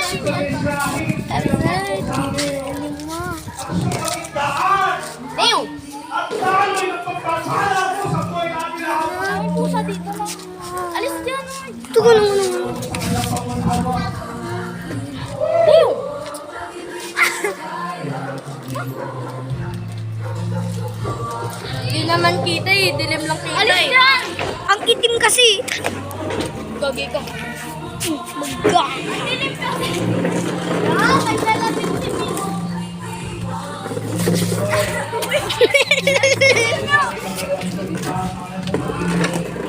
Alright, galing mo. Ew! May pusa dito lang. Alis dyan. Ito ko naman. Ew! Hindi naman kita eh. Dilim lang kita Alis eh. dyan! Ang itim kasi. Gagi ka. Magga. Ang itim kasi. Ah, naglalapit si Mimo.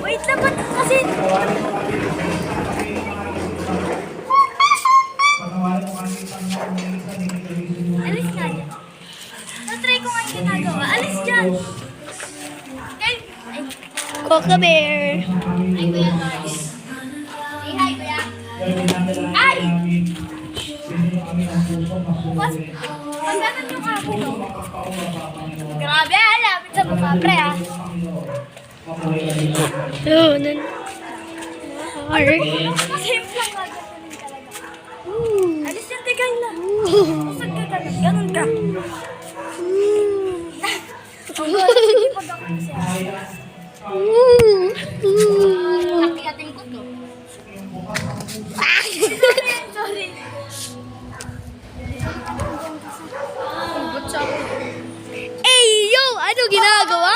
Wait lang ba't kasi. Alis nga dyan. Natry ko nga yung ginagawa. Alis dyan. Okay. Ay. Coca Bear. Ay, Kuya Lars. Say hi, Kuya. Ay! Bukas, pagdating yung ako, no? Grabe, lapit sa mukha, pre, ah. Oh, nan. Simple lang gagawin talaga. Alis yung tigay lang. Usag ka ganun, ganun ka. Ang sige pag ako siya. Nakikating ko to. Sorry. Hey, yo! Ano ginagawa